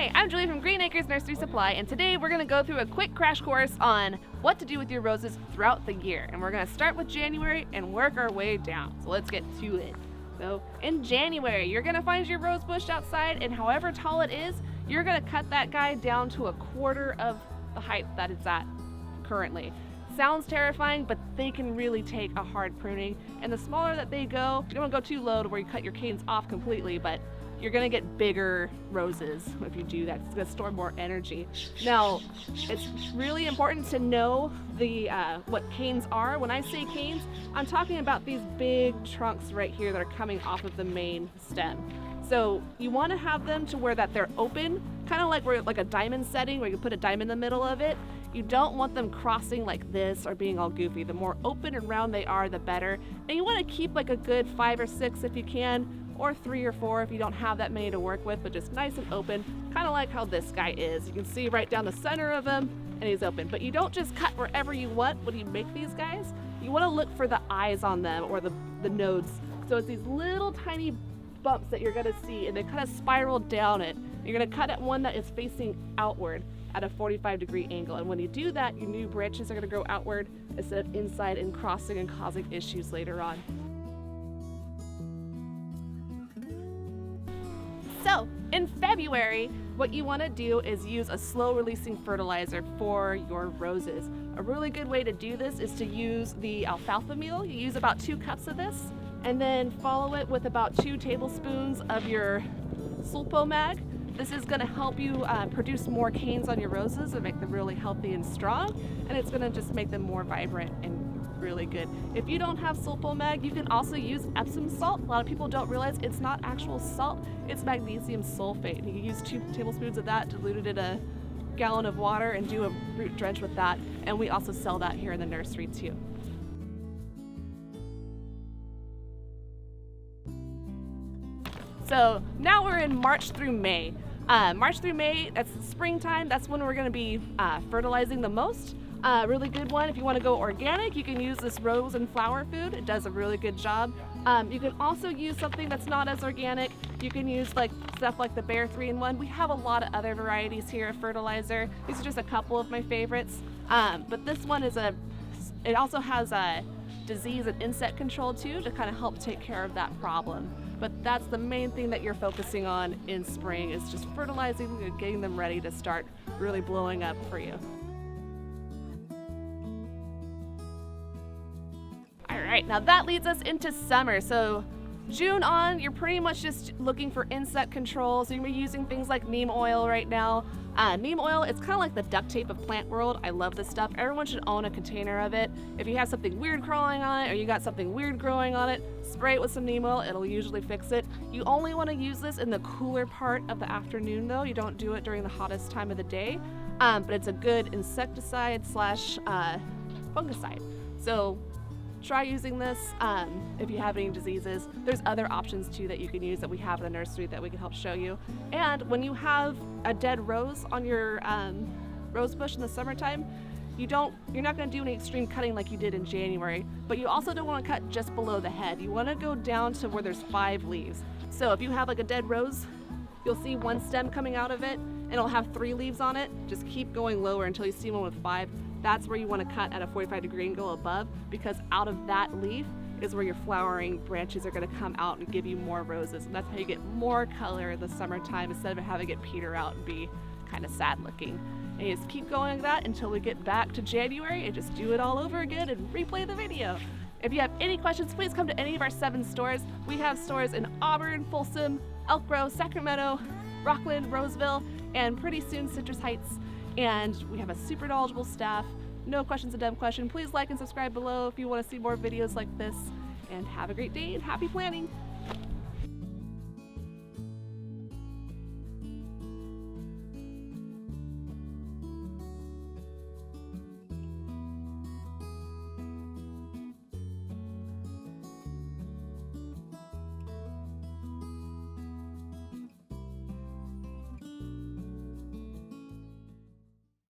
Hi, I'm Julie from Green Acres Nursery Supply, and today we're going to go through a quick crash course on what to do with your roses throughout the year. And we're going to start with January and work our way down. So let's get to it. So in January, you're going to find your rose bush outside, and however tall it is, you're going to cut that guy down to a quarter of the height that it's at currently. Sounds terrifying, but they can really take a hard pruning. And the smaller that they go, you don't want to go too low to where you cut your canes off completely, but you're gonna get bigger roses if you do that. It's gonna store more energy. Now, it's really important to know the what canes are. When I say canes, I'm talking about these big trunks right here that are coming off of the main stem. So you want to have them to where that they're open, kind of like a diamond setting where you put a diamond in the middle of it. You don't want them crossing like this or being all goofy. The more open and round they are, the better. And you want to keep like a good 5 or 6 if you can, or 3 or 4 if you don't have that many to work with, but just nice and open, kind of like how this guy is. You can see right down the center of him, and he's open. But you don't just cut wherever you want when you make these guys. You want to look for the eyes on them or the nodes. So it's these little tiny bumps that you're gonna see, and they kind of spiral down it. You're gonna cut at one that is facing outward at a 45-degree angle. And when you do that, your new branches are gonna grow outward instead of inside and crossing and causing issues later on. So in February, what you want to do is use a slow releasing fertilizer for your roses. A really good way to do this is to use the alfalfa meal. You use about 2 cups of this, and then follow it with about 2 tablespoons of your sulfomag. This is going to help you produce more canes on your roses and make them really healthy and strong, and it's going to just make them more vibrant and really good. If you don't have sulfomag, you can also use Epsom salt. A lot of people don't realize it's not actual salt, it's magnesium sulfate. You can use 2 tablespoons of that diluted in a gallon of water and do a root drench with that, and we also sell that here in the nursery too. So now we're in March through May. March through May, that's springtime. That's when we're gonna be fertilizing the most. Really good one. If you want to go organic, you can use this rose and flower food. It does a really good job. You can also use something that's not as organic. You can use like stuff like the Bear 3-in-1. We have a lot of other varieties here of fertilizer. These are just a couple of my favorites. But this one it also has a disease and insect control too, to kind of help take care of that problem. But that's the main thing that you're focusing on in spring, is just fertilizing and getting them ready to start really blowing up for you. Alright, now that leads us into summer. So June on, you're pretty much just looking for insect control. So you're gonna be using things like neem oil right now. Neem oil, it's kind of like the duct tape of plant world. I love this stuff. Everyone should own a container of it. If you have something weird crawling on it, or you got something weird growing on it, spray it with some neem oil. It'll usually fix it. You only want to use this in the cooler part of the afternoon though. You don't do it during the hottest time of the day. But it's a good insecticide slash fungicide. So try using this if you have any diseases. There's other options too that you can use that we have in the nursery that we can help show you. And when you have a dead rose on your rose bush in the summertime, you're not going to do any extreme cutting like you did in January, but you also don't want to cut just below the head. You want to go down to where there's 5 leaves. So if you have like a dead rose, you'll see 1 stem coming out of it, and it'll have 3 leaves on it. Just keep going lower until you see one with 5. That's where you want to cut at a 45-degree angle above, because out of that leaf is where your flowering branches are going to come out and give you more roses. And that's how you get more color in the summertime instead of having it peter out and be kind of sad looking. And you just keep going like that until we get back to January and just do it all over again and replay the video. If you have any questions, please come to any of our 7 stores. We have stores in Auburn, Folsom, Elk Grove, Sacramento, Rockland, Roseville, and pretty soon Citrus Heights. And we have a super knowledgeable staff. No question's a dumb question. Please like and subscribe below if you want to see more videos like this. And have a great day and happy planting!